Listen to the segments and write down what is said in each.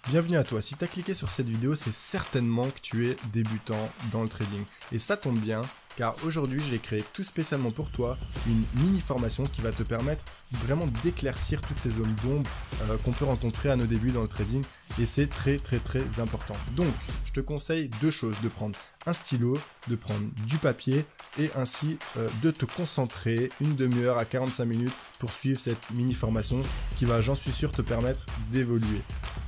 Bienvenue à toi, si tu as cliqué sur cette vidéo, c'est certainement que tu es débutant dans le trading. Et ça tombe bien, car aujourd'hui j'ai créé tout spécialement pour toi une mini formation qui va te permettre vraiment d'éclaircir toutes ces zones d'ombre qu'on peut rencontrer à nos débuts dans le trading. Et c'est très important. Donc, je te conseille deux choses, de prendre un stylo, de prendre du papier et ainsi de te concentrer une demi-heure à 45 minutes pour suivre cette mini formation qui va, j'en suis sûr, te permettre d'évoluer.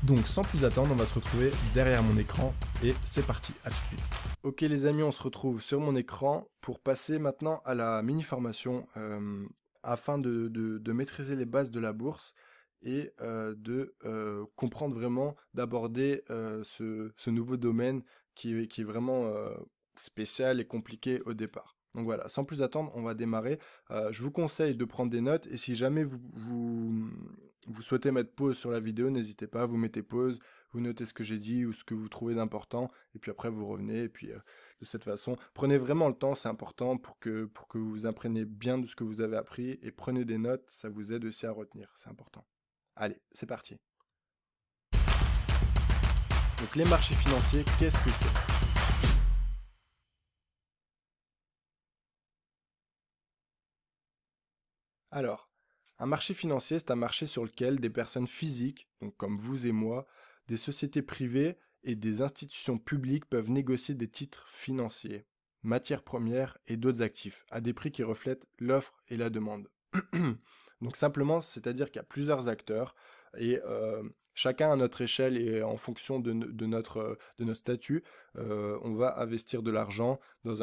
Donc sans plus attendre, on va se retrouver derrière mon écran et c'est parti, à tout de suite. Ok les amis, on se retrouve sur mon écran pour passer maintenant à la mini formation afin de maîtriser les bases de la bourse et de comprendre vraiment, d'aborder ce nouveau domaine qui est vraiment spécial et compliqué au départ. Donc voilà, sans plus attendre, on va démarrer. Je vous conseille de prendre des notes et si jamais vous souhaitez mettre pause sur la vidéo, n'hésitez pas, vous mettez pause, vous notez ce que j'ai dit ou ce que vous trouvez d'important et puis après vous revenez et puis de cette façon, prenez vraiment le temps, c'est important pour que vous imprégniez bien de ce que vous avez appris et prenez des notes, ça vous aide aussi à retenir, c'est important. Allez, c'est parti. Donc les marchés financiers, qu'est-ce que c'est ? Alors, un marché financier, c'est un marché sur lequel des personnes physiques, donc comme vous et moi, des sociétés privées et des institutions publiques peuvent négocier des titres financiers, matières premières et d'autres actifs, à des prix qui reflètent l'offre et la demande. Donc simplement, c'est-à-dire qu'il y a plusieurs acteurs et chacun à notre échelle et en fonction de notre statut, on va investir de l'argent dans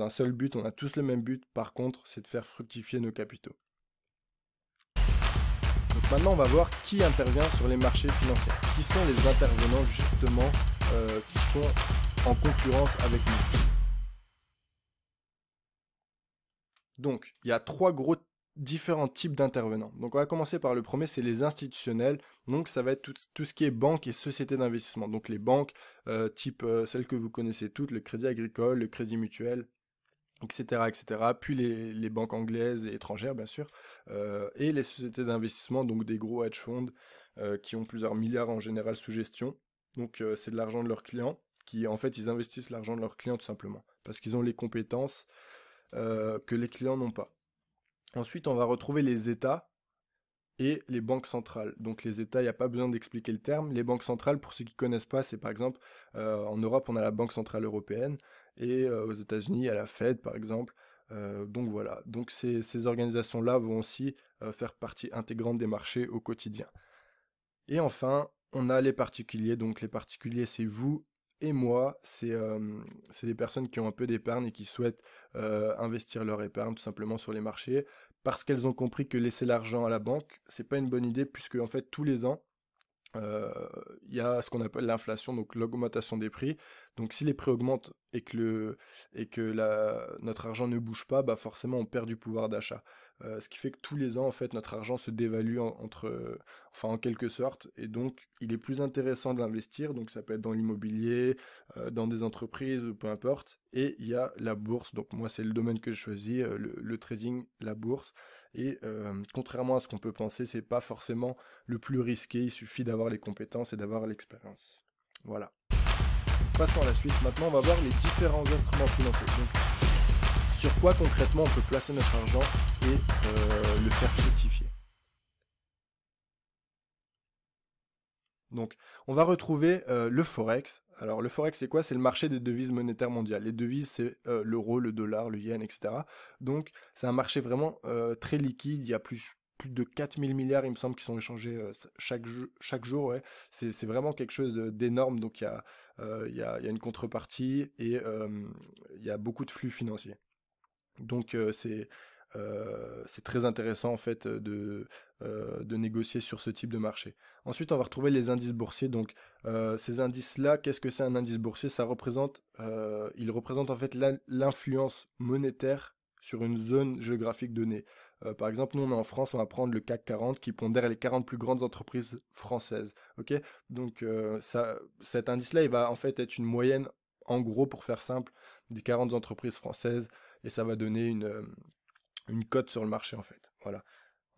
un seul but. On a tous le même but, par contre, c'est de faire fructifier nos capitaux. Donc maintenant, on va voir qui intervient sur les marchés financiers. Qui sont les intervenants justement qui sont en concurrence avec nous. Donc, il y a trois gros différents types d'intervenants. Donc, on va commencer par le premier, c'est les institutionnels. Donc, ça va être tout ce qui est banques et sociétés d'investissement. Donc, les banques type celles que vous connaissez toutes, le Crédit Agricole, le Crédit Mutuel, etc., etc. Puis les banques anglaises et étrangères, bien sûr, et les sociétés d'investissement, donc des gros hedge funds qui ont plusieurs milliards en général sous gestion. Donc c'est de l'argent de leurs clients, qui en fait ils investissent l'argent de leurs clients tout simplement, parce qu'ils ont les compétences que les clients n'ont pas. Ensuite, on va retrouver les États et les banques centrales. Donc les États, il n'y a pas besoin d'expliquer le terme. Les banques centrales, pour ceux qui ne connaissent pas, c'est par exemple, en Europe, on a la Banque Centrale Européenne, et aux États-Unis, il y a la Fed, par exemple. Donc voilà, donc ces organisations-là vont aussi faire partie intégrante des marchés au quotidien. Et enfin, on a les particuliers. Donc les particuliers, c'est vous et moi. C'est des personnes qui ont un peu d'épargne et qui souhaitent investir leur épargne tout simplement sur les marchés parce qu'elles ont compris que laisser l'argent à la banque, c'est pas une bonne idée puisque en fait tous les ans, euh, il y a ce qu'on appelle l'inflation, donc l'augmentation des prix. Donc si les prix augmentent et que notre argent ne bouge pas, bah forcément on perd du pouvoir d'achat. Ce qui fait que tous les ans, en fait, notre argent se dévalue enfin en quelque sorte, et donc il est plus intéressant d'investir. Donc ça peut être dans l'immobilier, dans des entreprises, peu importe. Et il y a la bourse. Donc moi c'est le domaine que je choisis, le trading, la bourse. Et contrairement à ce qu'on peut penser, c'est pas forcément le plus risqué, il suffit d'avoir les compétences et d'avoir l'expérience. Voilà. Passons à la suite. Maintenant, on va voir les différents instruments financiers. Donc, sur quoi concrètement on peut placer notre argent et le faire fructifier. Donc, on va retrouver le Forex. Alors, le Forex, c'est quoi? C'est le marché des devises monétaires mondiales. Les devises, c'est l'euro, le dollar, le yen, etc. Donc, c'est un marché vraiment très liquide. Il y a plus de 4000 milliards, il me semble, qui sont échangés chaque jour. Ouais. C'est vraiment quelque chose d'énorme. Donc, il y a une contrepartie et il y a beaucoup de flux financiers. Donc, c'est très intéressant en fait de négocier sur ce type de marché. Ensuite, on va retrouver les indices boursiers. Donc, ces indices-là, qu'est-ce que c'est un indice boursier? Il représente en fait l'influence monétaire sur une zone géographique donnée. Par exemple, nous on est en France, on va prendre le CAC 40 qui pondère les 40 plus grandes entreprises françaises. Ok? Donc, cet indice-là, il va en fait être une moyenne, en gros, pour faire simple, des 40 entreprises françaises et ça va donner une cote sur le marché en fait. Voilà.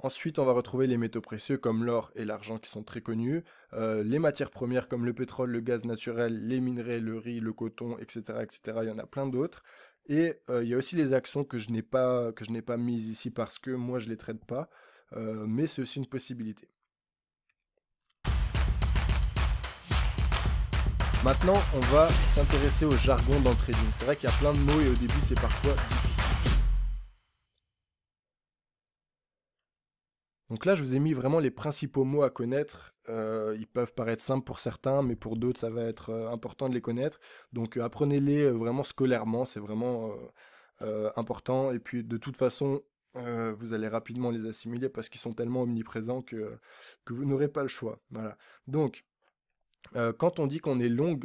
Ensuite, on va retrouver les métaux précieux comme l'or et l'argent qui sont très connus, les matières premières comme le pétrole, le gaz naturel, les minerais, le riz, le coton, etc., etc. Il y en a plein d'autres. Et il y a aussi les actions que je n'ai pas mises ici parce que moi je les traite pas, mais c'est aussi une possibilité. Maintenant, on va s'intéresser au jargon dans le trading. C'est vrai qu'il y a plein de mots et au début c'est parfois difficile. Donc là, je vous ai mis vraiment les principaux mots à connaître. Ils peuvent paraître simples pour certains, mais pour d'autres, ça va être important de les connaître. Donc apprenez-les vraiment scolairement, c'est vraiment important. Et puis de toute façon, vous allez rapidement les assimiler parce qu'ils sont tellement omniprésents que vous n'aurez pas le choix. Voilà. Donc, quand on dit qu'on est long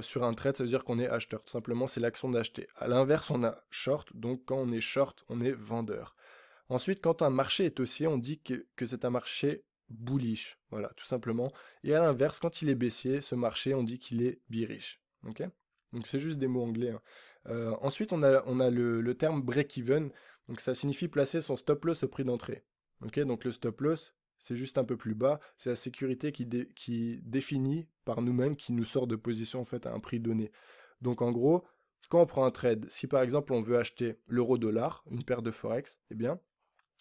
sur un trade, ça veut dire qu'on est acheteur. Tout simplement, c'est l'action d'acheter. À l'inverse, on a short. Donc quand on est short, on est vendeur. Ensuite, quand un marché est haussier, on dit que c'est un marché bullish. Voilà, tout simplement. Et à l'inverse, quand il est baissier, ce marché, on dit qu'il est bearish. Ok. Donc c'est juste des mots anglais, hein. Ensuite, on a le terme break-even. Donc ça signifie placer son stop loss au prix d'entrée. Ok. Donc le stop loss, c'est juste un peu plus bas. C'est la sécurité qui définit par nous-mêmes, qui nous sort de position en fait à un prix donné. Donc en gros, quand on prend un trade, si par exemple on veut acheter l'euro-dollar, une paire de Forex, eh bien,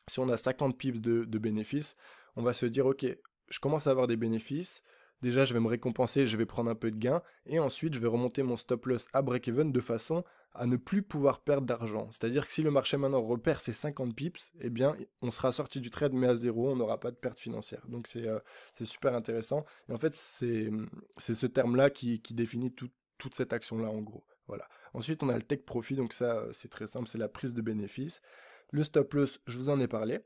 si on a 50 pips de bénéfices, on va se dire, ok, je commence à avoir des bénéfices, déjà je vais me récompenser, je vais prendre un peu de gain, et ensuite je vais remonter mon stop loss à break-even de façon à ne plus pouvoir perdre d'argent. C'est-à-dire que si le marché maintenant repère ses 50 pips, eh bien on sera sorti du trade mais à zéro, on n'aura pas de perte financière. Donc c'est super intéressant. Et en fait c'est ce terme-là qui définit toute cette action-là en gros. Voilà. Ensuite on a le take profit, donc ça c'est très simple, c'est la prise de bénéfice. Le stop loss, je vous en ai parlé.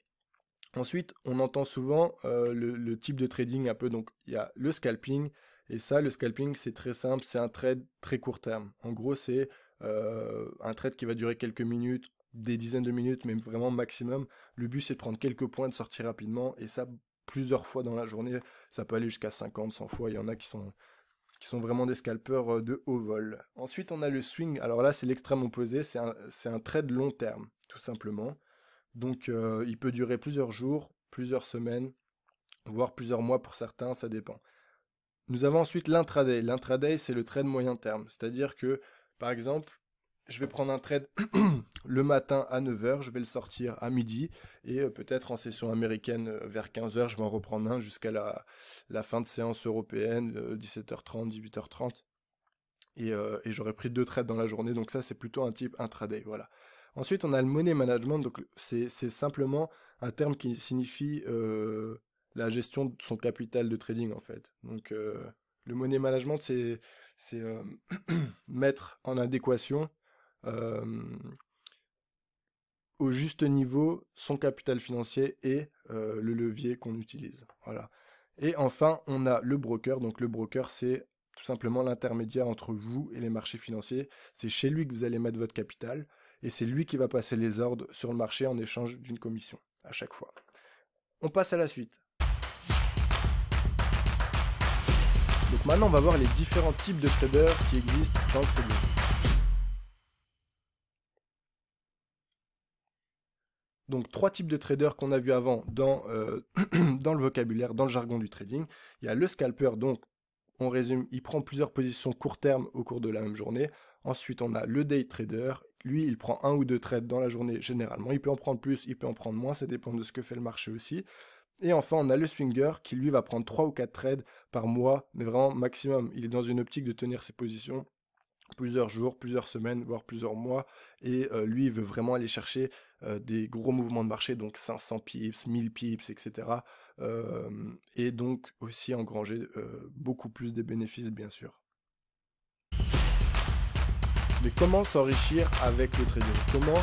Ensuite, on entend souvent le type de trading un peu, donc il y a le scalping, et ça, le scalping, c'est très simple, c'est un trade très court terme. En gros, c'est un trade qui va durer quelques minutes, des dizaines de minutes, mais vraiment maximum. Le but, c'est de prendre quelques points, de sortir rapidement, et ça, plusieurs fois dans la journée, ça peut aller jusqu'à 50, 100 fois, il y en a qui sont vraiment des scalpers de haut vol. Ensuite, on a le swing, alors là, c'est l'extrême opposé, c'est un trade long terme, tout simplement. Donc, il peut durer plusieurs jours, plusieurs semaines, voire plusieurs mois pour certains, ça dépend. Nous avons ensuite l'intraday. L'intraday, c'est le trade moyen terme. C'est-à-dire que, par exemple, je vais prendre un trade le matin à 9 heures, je vais le sortir à midi, et peut-être en session américaine vers 15 heures, je vais en reprendre un jusqu'à la fin de séance européenne, 17h30, 18h30. Et j'aurais pris 2 trades dans la journée, donc ça c'est plutôt un type intraday, voilà. Ensuite on a le money management, donc c'est simplement un terme qui signifie la gestion de son capital de trading en fait. Donc le money management c'est mettre en adéquation euh, au juste niveau son capital financier et le levier qu'on utilise. Voilà. Et enfin, on a le broker. Donc le broker, c'est tout simplement l'intermédiaire entre vous et les marchés financiers. C'est chez lui que vous allez mettre votre capital et c'est lui qui va passer les ordres sur le marché en échange d'une commission à chaque fois. On passe à la suite. Donc maintenant, on va voir les différents types de traders qui existent dans le trading. Donc, 3 types de traders qu'on a vu avant dans le vocabulaire, dans le jargon du trading. Il y a le scalper, donc on résume, il prend plusieurs positions court terme au cours de la même journée. Ensuite, on a le day trader. Lui, il prend 1 ou 2 trades dans la journée généralement. Il peut en prendre plus, il peut en prendre moins, ça dépend de ce que fait le marché aussi. Et enfin, on a le swinger qui, lui, va prendre 3 ou 4 trades par mois, mais vraiment maximum. Il est dans une optique de tenir ses positions plusieurs jours, plusieurs semaines, voire plusieurs mois. Et lui, il veut vraiment aller chercher des gros mouvements de marché, donc 500 pips, 1000 pips, etc. Et donc aussi engranger beaucoup plus de bénéfices, bien sûr. Mais comment s'enrichir avec le trading? Comment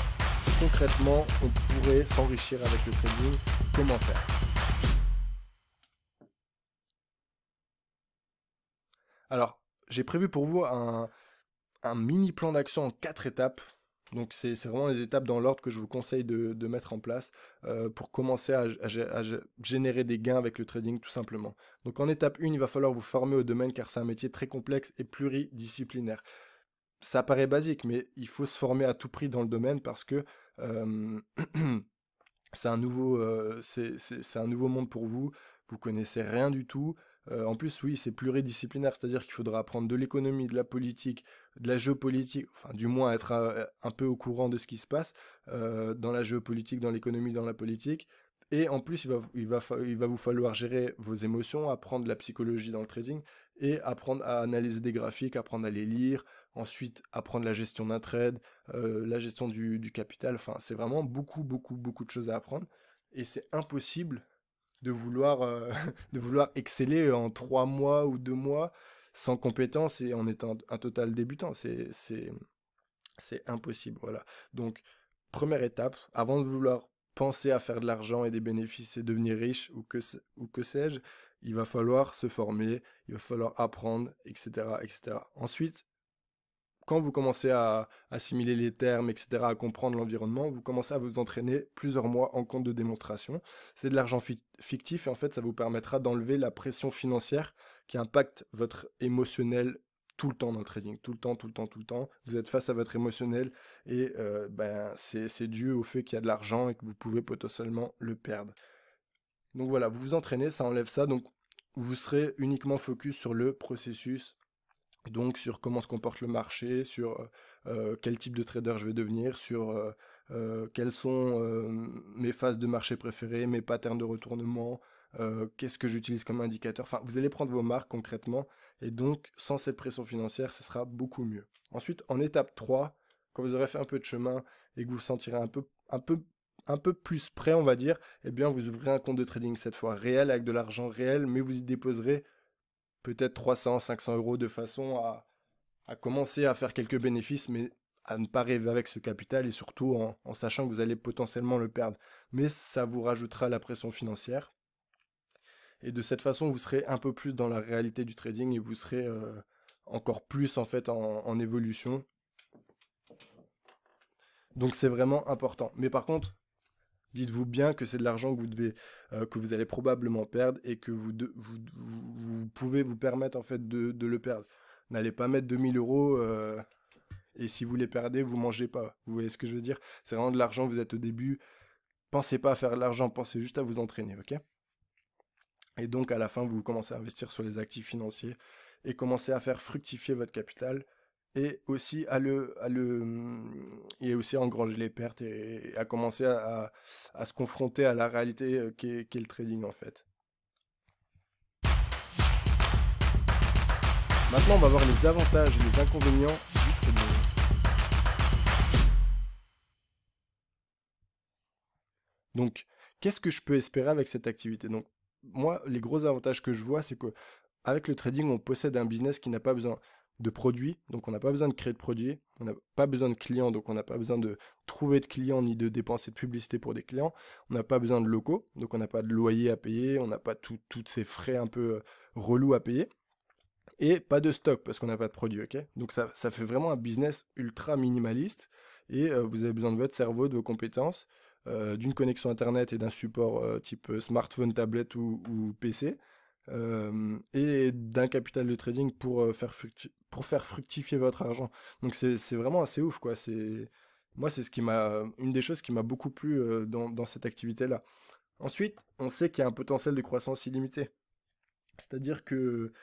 concrètement on pourrait s'enrichir avec le trading? Comment faire? Alors, j'ai prévu pour vous un mini plan d'action en 4 étapes. Donc c'est vraiment les étapes dans l'ordre que je vous conseille de mettre en place pour commencer à générer des gains avec le trading tout simplement. Donc en étape 1, il va falloir vous former au domaine car c'est un métier très complexe et pluridisciplinaire. Ça paraît basique, mais il faut se former à tout prix dans le domaine parce que C'est un nouveau, c'est un nouveau monde pour vous. Vous connaissez rien du tout. En plus, oui, c'est pluridisciplinaire, c'est-à-dire qu'il faudra apprendre de l'économie, de la politique, de la géopolitique, enfin, du moins être un peu au courant de ce qui se passe dans la géopolitique, dans l'économie, dans la politique. Et en plus, il va vous falloir gérer vos émotions, apprendre la psychologie dans le trading et apprendre à analyser des graphiques, apprendre à les lire, ensuite apprendre la gestion d'un trade, la gestion du capital. Enfin, c'est vraiment beaucoup, beaucoup, beaucoup de choses à apprendre. Et c'est impossible de vouloir, de vouloir exceller en 3 mois ou 2 mois sans compétence et en étant un total débutant. C'est impossible, voilà. Donc, première étape, avant de vouloir penser à faire de l'argent et des bénéfices et devenir riche ou que sais-je, il va falloir se former, il va falloir apprendre, etc., etc. Ensuite, quand vous commencez à assimiler les termes, etc., à comprendre l'environnement, vous commencez à vous entraîner plusieurs mois en compte de démonstration. C'est de l'argent fictif et en fait, ça vous permettra d'enlever la pression financière qui impacte votre émotionnel tout le temps dans le trading, tout le temps, tout le temps, tout le temps. Vous êtes face à votre émotionnel et ben, c'est dû au fait qu'il y a de l'argent et que vous pouvez potentiellement le perdre. Donc voilà, vous vous entraînez, ça enlève ça, donc vous serez uniquement focus sur le processus, donc sur comment se comporte le marché, sur quel type de trader je vais devenir, sur quelles sont mes phases de marché préférées, mes patterns de retournement, qu'est-ce que j'utilise comme indicateur. Enfin, vous allez prendre vos marques concrètement et donc sans cette pression financière, ce sera beaucoup mieux. Ensuite, en étape 3, quand vous aurez fait un peu de chemin et que vous vous sentirez un peu plus prêt, on va dire, eh bien vous ouvrez un compte de trading cette fois réel avec de l'argent réel, mais vous y déposerez peut-être 300, 500 euros de façon à commencer à faire quelques bénéfices, mais à ne pas rêver avec ce capital et surtout en sachant que vous allez potentiellement le perdre. Mais ça vous rajoutera la pression financière. Et de cette façon, vous serez un peu plus dans la réalité du trading et vous serez encore plus en fait en évolution. Donc c'est vraiment important. Mais par contre, dites-vous bien que c'est de l'argent que vous devez, que vous allez probablement perdre et que vous pouvez vous permettre en fait de le perdre. N'allez pas mettre 2 000 euros et si vous les perdez, vous mangez pas. Vous voyez ce que je veux dire? C'est vraiment de l'argent, vous êtes au début. Pensez pas à faire de l'argent, pensez juste à vous entraîner, ok? Et donc à la fin, vous commencez à investir sur les actifs financiers et commencez à faire fructifier votre capital et aussi et aussi à engranger les pertes et à commencer à se confronter à la réalité qu'est le trading en fait. Maintenant, on va voir les avantages et les inconvénients du trading. Donc, qu'est-ce que je peux espérer avec cette activité? Donc, moi, les gros avantages que je vois, c'est que avec le trading, on possède un business qui n'a pas besoin de produits, donc on n'a pas besoin de créer de produits, on n'a pas besoin de clients, donc on n'a pas besoin de trouver de clients ni de dépenser de publicité pour des clients, on n'a pas besoin de locaux, donc on n'a pas de loyer à payer, on n'a pas tous ces frais un peu relous à payer, et pas de stock parce qu'on n'a pas de produit, ok? Donc ça fait vraiment un business ultra minimaliste, et vous avez besoin de votre cerveau, de vos compétences, d'une connexion Internet et d'un support type smartphone, tablette ou PC, et d'un capital de trading pour faire fructifier votre argent. Donc c'est vraiment assez ouf, quoi. Moi, c'est une des choses qui m'a beaucoup plu dans cette activité-là. Ensuite, on sait qu'il y a un potentiel de croissance illimité. C'est-à-dire que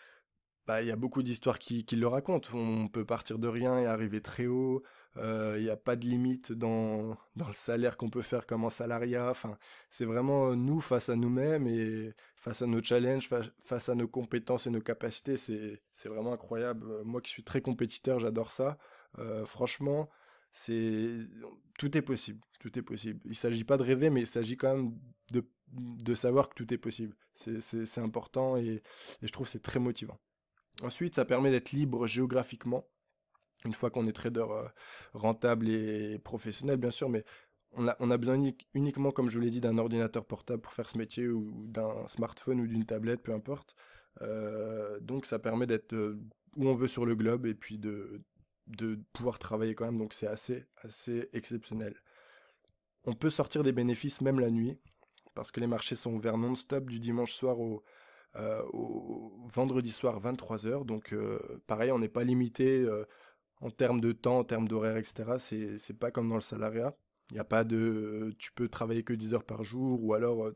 bah, il y a beaucoup d'histoires qui le racontent. On peut partir de rien et arriver très haut. Il n'y a pas de limite dans le salaire qu'on peut faire comme en salariat. Enfin, c'est vraiment nous face à nous-mêmes et face à nos challenges, face à nos compétences et nos capacités. C'est vraiment incroyable. Moi qui suis très compétiteur, j'adore ça. Franchement, c'est, tout est possible. Tout est possible. Il ne s'agit pas de rêver, mais il s'agit quand même de savoir que tout est possible. C'est important et je trouve que c'est très motivant. Ensuite, ça permet d'être libre géographiquement, une fois qu'on est trader rentable et professionnel, bien sûr, mais on a besoin uniquement, comme je vous l'ai dit, d'un ordinateur portable pour faire ce métier ou d'un smartphone ou d'une tablette, peu importe. Donc, ça permet d'être où on veut sur le globe et puis de pouvoir travailler quand même, donc c'est assez exceptionnel. On peut sortir des bénéfices même la nuit, parce que les marchés sont ouverts non-stop du dimanche soir au vendredi soir 23 h. Donc pareil, on n'est pas limité en termes de temps, en termes d'horaire, etc. C'est pas comme dans le salariat. Il n'y a pas de tu peux travailler que 10 heures par jour, ou alors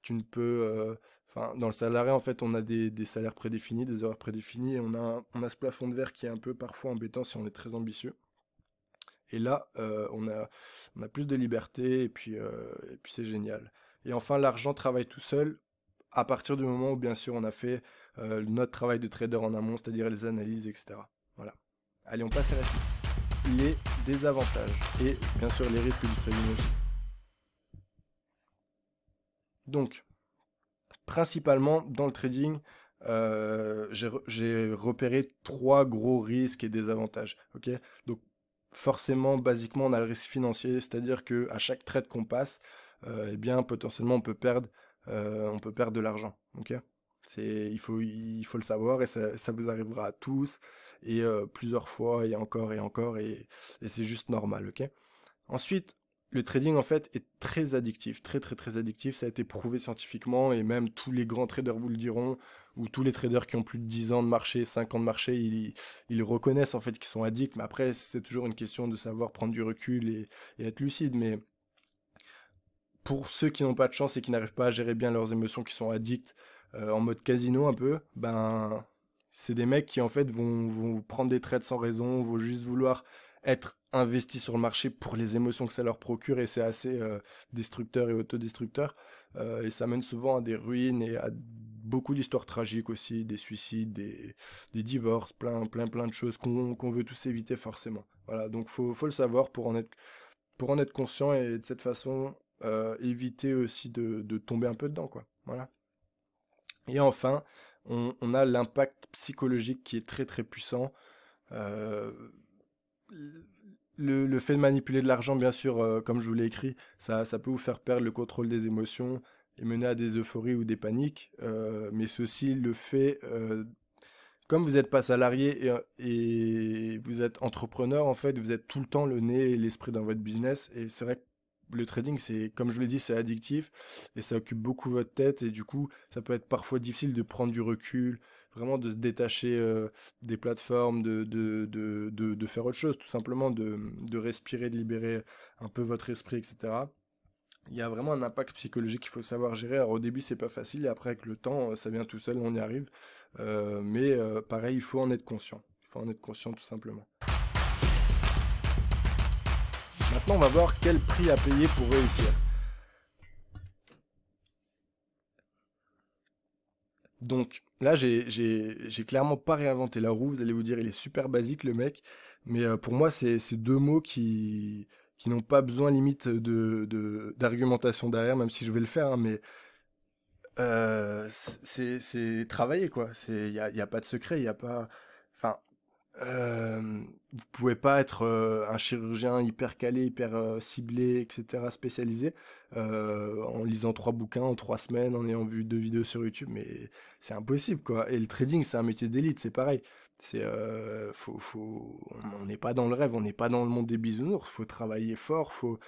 tu ne peux. Enfin, dans le salariat, en fait, on a des salaires prédéfinis, des horaires prédéfinis, et on a ce plafond de verre qui est un peu parfois embêtant si on est très ambitieux. Et là, on a plus de liberté, et puis c'est génial. Et enfin, l'argent travaille tout seul à partir du moment où, bien sûr, on a fait notre travail de trader en amont, c'est-à-dire les analyses, etc. Voilà. Allez, on passe à la suite. Les désavantages et bien sûr les risques du trading aussi. Donc, principalement dans le trading, j'ai repéré trois gros risques et désavantages. Ok, donc forcément, basiquement, on a le risque financier, c'est-à-dire que à chaque trade qu'on passe, eh bien potentiellement on peut perdre de l'argent. Ok, il faut le savoir, et ça vous arrivera à tous et plusieurs fois et encore, et c'est juste normal. Ok. Ensuite, le trading en fait est très addictif, très très très addictif. Ça a été prouvé scientifiquement, et même tous les grands traders vous le diront, ou tous les traders qui ont plus de 10 ans de marché, 5 ans de marché, ils reconnaissent en fait qu'ils sont addicts. Mais après, c'est toujours une question de savoir prendre du recul et être lucide. Mais pour ceux qui n'ont pas de chance et qui n'arrivent pas à gérer bien leurs émotions, qui sont addicts, en mode casino un peu, ben c'est des mecs qui en fait vont prendre des trades sans raison, vont juste vouloir être investis sur le marché pour les émotions que ça leur procure, et c'est assez destructeur et autodestructeur. Et ça mène souvent à des ruines et à beaucoup d'histoires tragiques aussi, des suicides, des divorces, plein de choses qu'on veut tous éviter forcément. Voilà, donc faut le savoir pour en être conscient, et de cette façon éviter aussi de tomber un peu dedans, quoi. Voilà. Et enfin, on a l'impact psychologique qui est très très puissant. Euh, le fait de manipuler de l'argent, bien sûr, comme je vous l'ai écrit, ça peut vous faire perdre le contrôle des émotions et mener à des euphories ou des paniques. Mais ceci le fait, comme vous n'êtes pas salarié et vous êtes entrepreneur, en fait, vous êtes tout le temps le nez et l'esprit dans votre business. Et c'est vrai que le trading, c'est, comme je vous l'ai dit, c'est addictif, et ça occupe beaucoup votre tête. Et du coup, ça peut être parfois difficile de prendre du recul, vraiment de se détacher des plateformes, de faire autre chose, tout simplement, de respirer, de libérer un peu votre esprit, etc. Il y a vraiment un impact psychologique qu'il faut savoir gérer. Alors au début, c'est pas facile, et après, avec le temps, ça vient tout seul, on y arrive. Mais pareil, il faut en être conscient. Il faut en être conscient, tout simplement. Maintenant, on va voir quel prix à payer pour réussir. Donc là, j'ai clairement pas réinventé la roue. Vous allez vous dire, il est super basique, le mec. Mais pour moi, c'est deux mots qui n'ont pas besoin limite d'argumentation derrière, même si je vais le faire, hein. Mais c'est travailler, quoi. Il y a pas de secret, il y a pas. Enfin, vous pouvez pas être un chirurgien hyper calé, hyper ciblé, etc., spécialisé, en lisant 3 bouquins en 3 semaines, en ayant vu 2 vidéos sur YouTube, mais c'est impossible, quoi. Et le trading, c'est un métier d'élite, c'est pareil. On n'est pas dans le rêve, on n'est pas dans le monde des bisounours. Faut travailler fort, faut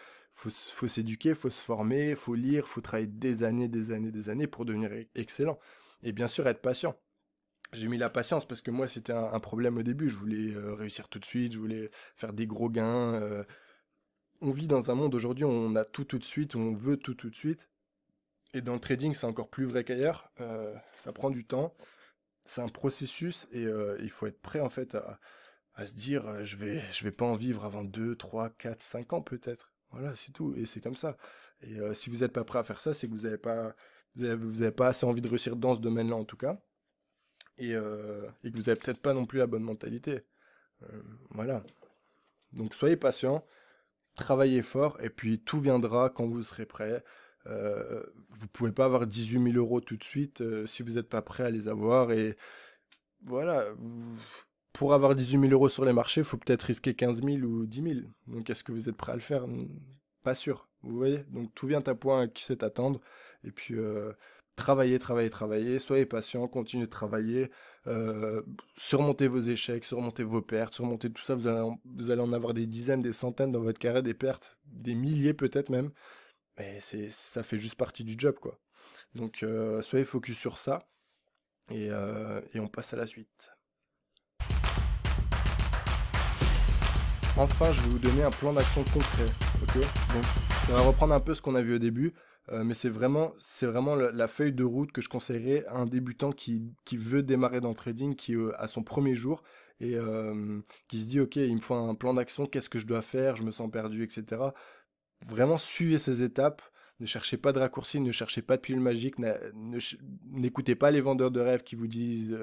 s'éduquer, faut se former, faut lire, faut travailler des années, des années, des années pour devenir excellent. Et bien sûr, être patient. J'ai mis la patience parce que moi, c'était un problème au début. Je voulais réussir tout de suite, je voulais faire des gros gains. On vit dans un monde aujourd'hui où on a tout de suite, où on veut tout de suite. Et dans le trading, c'est encore plus vrai qu'ailleurs. Ça prend du temps, c'est un processus, et il faut être prêt en fait à se dire je vais pas en vivre avant 2, 3, 4, 5 ans peut-être. Voilà, c'est tout. Et c'est comme ça. Et si vous n'êtes pas prêt à faire ça, c'est que vous avez pas assez envie de réussir dans ce domaine-là en tout cas. Et que vous avez peut-être pas non plus la bonne mentalité. Voilà. Donc soyez patient, travaillez fort, et puis tout viendra quand vous serez prêt. Vous pouvez pas avoir 18 000 € tout de suite si vous n'êtes pas prêt à les avoir. Et voilà, pour avoir 18 000 € sur les marchés, il faut peut-être risquer 15 000 ou 10 000. Donc est-ce que vous êtes prêt à le faire? Pas sûr. Vous voyez? Donc tout vient à point qui sait attendre. Et puis travaillez, travaillez, travaillez. Soyez patient, continuez de travailler. Surmontez vos échecs, surmontez vos pertes, surmontez tout ça. Vous allez en avoir des dizaines, des centaines dans votre carrière, des pertes, des milliers peut-être même. Mais ça fait juste partie du job, quoi. Donc soyez focus sur ça. Et on passe à la suite. enfin, je vais vous donner un plan d'action concret, ok? Donc, on va reprendre un peu ce qu'on a vu au début, mais c'est vraiment la feuille de route que je conseillerais à un débutant qui veut démarrer dans le trading, qui à son premier jour, et qui se dit, ok, il me faut un plan d'action, qu'est-ce que je dois faire, je me sens perdu, etc. Vraiment, suivez ces étapes. Ne cherchez pas de raccourcis, ne cherchez pas de pilule magique, n'écoutez pas les vendeurs de rêves qui vous disent,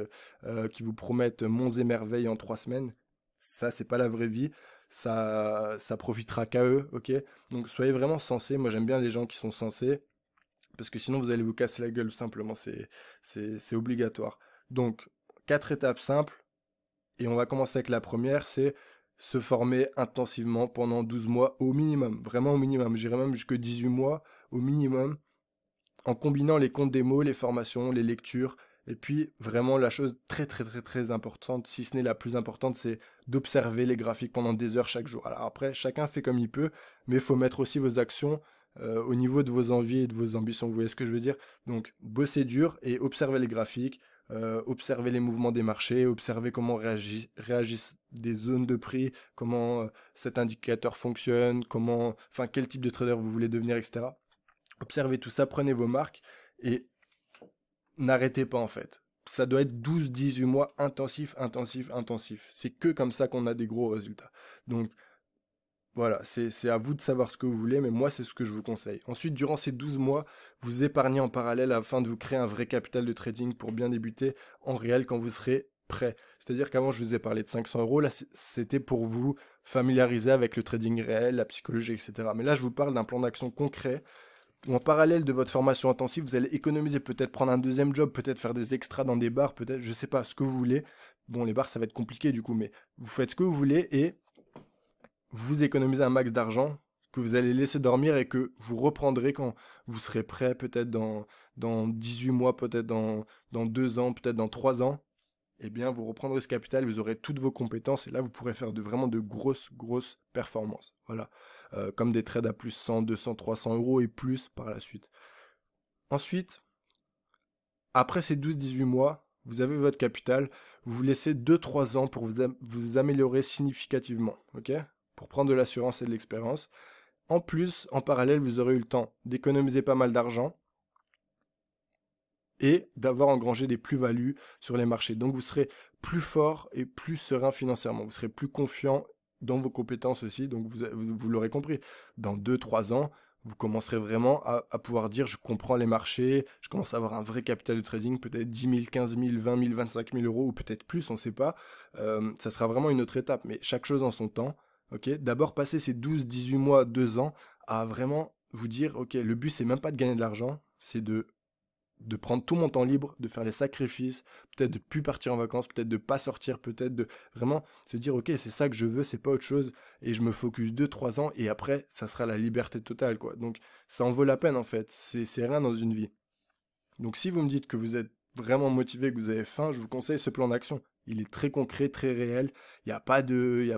qui vous promettent monts et merveilles en 3 semaines. Ça, c'est pas la vraie vie. Ça profitera qu'à eux, ok? Donc soyez vraiment sensés. Moi, j'aime bien les gens qui sont sensés, parce que sinon, vous allez vous casser la gueule, tout simplement. C'est obligatoire. Donc, 4 étapes simples. Et on va commencer avec la première, c'est se former intensivement pendant 12 mois au minimum, vraiment au minimum. J'irai même jusque 18 mois au minimum, en combinant les comptes démo, les formations, les lectures. Et puis vraiment la chose très très très très importante, si ce n'est la plus importante, c'est d'observer les graphiques pendant des heures chaque jour. Alors après, chacun fait comme il peut, mais il faut mettre aussi vos actions au niveau de vos envies et de vos ambitions. Vous voyez ce que je veux dire? Donc bossez dur et observez les graphiques, observez les mouvements des marchés, observez comment réagissent des zones de prix, comment cet indicateur fonctionne, enfin quel type de trader vous voulez devenir, etc. Observez tout ça, prenez vos marques et n'arrêtez pas en fait. Ça doit être 12-18 mois intensif, intensif, intensif. C'est que comme ça qu'on a des gros résultats. Donc voilà, c'est à vous de savoir ce que vous voulez, mais moi c'est ce que je vous conseille. Ensuite, durant ces 12 mois, vous épargnez en parallèle afin de vous créer un vrai capital de trading pour bien débuter en réel quand vous serez prêt. C'est-à-dire qu'avant je vous ai parlé de 500 euros, là c'était pour vous familiariser avec le trading réel, la psychologie, etc. Mais là je vous parle d'un plan d'action concret ou en parallèle de votre formation intensive, vous allez économiser, peut-être prendre un deuxième job, peut-être faire des extras dans des bars, peut-être, je sais pas, ce que vous voulez. Bon, les bars, ça va être compliqué du coup, mais vous faites ce que vous voulez et vous économisez un max d'argent que vous allez laisser dormir et que vous reprendrez quand vous serez prêt, peut-être dans 18 mois, peut-être dans 2 ans, peut-être dans 3 ans. Eh bien, vous reprendrez ce capital, vous aurez toutes vos compétences et là, vous pourrez faire vraiment de grosses, grosses performances. Voilà. Comme des trades à plus 100, 200, 300 euros et plus par la suite. Ensuite, après ces 12-18 mois, vous avez votre capital, vous vous laissez 2-3 ans pour vous améliorer significativement, ok? Pour prendre de l'assurance et de l'expérience. En plus, en parallèle, vous aurez eu le temps d'économiser pas mal d'argent et d'avoir engrangé des plus-values sur les marchés. Donc vous serez plus fort et plus serein financièrement. Vous serez plus confiant dans vos compétences aussi. Donc vous l'aurez compris, dans 2-3 ans, vous commencerez vraiment à pouvoir dire je comprends les marchés, je commence à avoir un vrai capital de trading, peut-être 10 000, 15 000, 20 000, 25 000 euros ou peut-être plus, on ne sait pas. Ça sera vraiment une autre étape, mais chaque chose en son temps. Okay, d'abord passer ces 12-18 mois, 2 ans à vraiment vous dire, ok, le but c'est même pas de gagner de l'argent, c'est de prendre tout mon temps libre, de faire les sacrifices, peut-être de plus partir en vacances, peut-être de pas sortir, peut-être de vraiment se dire ok c'est ça que je veux, c'est pas autre chose, et je me focus 2-3 ans et après ça sera la liberté totale quoi. Donc ça en vaut la peine en fait, c'est rien dans une vie. Donc si vous me dites que vous êtes vraiment motivé, que vous avez faim, je vous conseille ce plan d'action. Il est très concret, très réel. Il y a pas de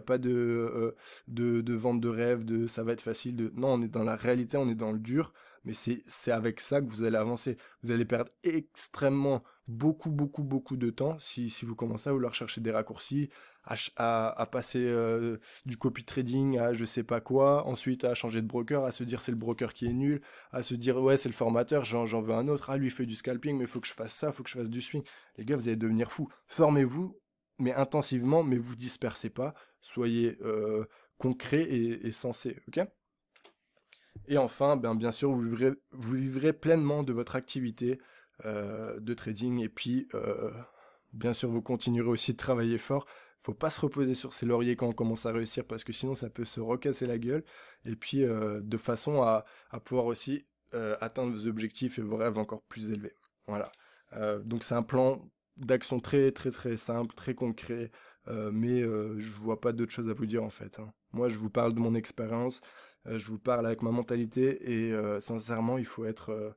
vente de rêve, de ça va être facile. Non, on est dans la réalité, on est dans le dur. Mais c'est avec ça que vous allez avancer. Vous allez perdre extrêmement beaucoup, beaucoup, beaucoup de temps si vous commencez à vouloir chercher des raccourcis, à passer du copy trading à je sais pas quoi, ensuite à changer de broker, à se dire c'est le broker qui est nul, à se dire ouais c'est le formateur, j'en veux un autre, ah lui il fait du scalping mais il faut que je fasse ça, il faut que je fasse du swing. Les gars vous allez devenir fous. Formez-vous mais intensivement, mais vous dispersez pas, soyez concret et sensé, ok? Et enfin, bien sûr, vous vivrez pleinement de votre activité de trading et puis bien sûr vous continuerez aussi de travailler fort. Faut pas se reposer sur ses lauriers quand on commence à réussir parce que sinon ça peut se recasser la gueule. Et puis de façon à pouvoir aussi atteindre vos objectifs et vos rêves encore plus élevés. Voilà. Donc c'est un plan d'action très très très simple, très concret, mais je vois pas d'autre chose à vous dire en fait, hein. Moi je vous parle de mon expérience, je vous parle avec ma mentalité et sincèrement il faut être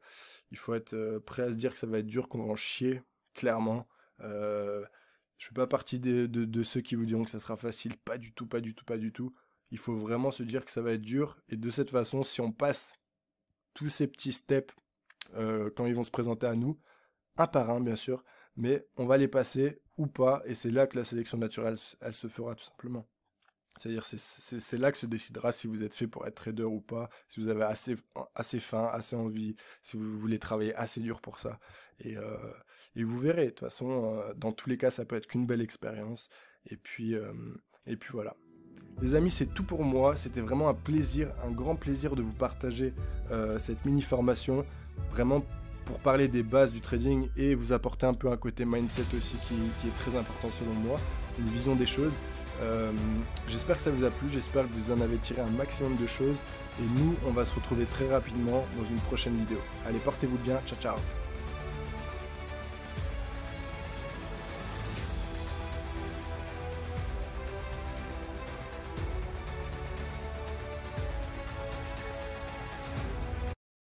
prêt à se dire que ça va être dur, qu'on va en chier, clairement. Je fais pas partie de ceux qui vous diront que ça sera facile, pas du tout, pas du tout, pas du tout. Il faut vraiment se dire que ça va être dur et de cette façon, si on passe tous ces petits steps quand ils vont se présenter à nous, un par un bien sûr, mais on va les passer ou pas et c'est là que la sélection naturelle elle se fera tout simplement. C'est-à-dire c'est là que se décidera si vous êtes fait pour être trader ou pas, si vous avez assez faim, assez envie, si vous voulez travailler assez dur pour ça. Et, euh, et vous verrez, de toute façon, dans tous les cas, ça peut être qu'une belle expérience. Et puis voilà. Les amis, c'est tout pour moi. C'était vraiment un plaisir, un grand plaisir de vous partager cette mini-formation. Vraiment pour parler des bases du trading et vous apporter un peu un côté mindset aussi qui est très important selon moi, une vision des choses. J'espère que ça vous a plu, j'espère que vous en avez tiré un maximum de choses. Et nous, on va se retrouver très rapidement dans une prochaine vidéo. Allez, portez-vous bien, ciao ciao.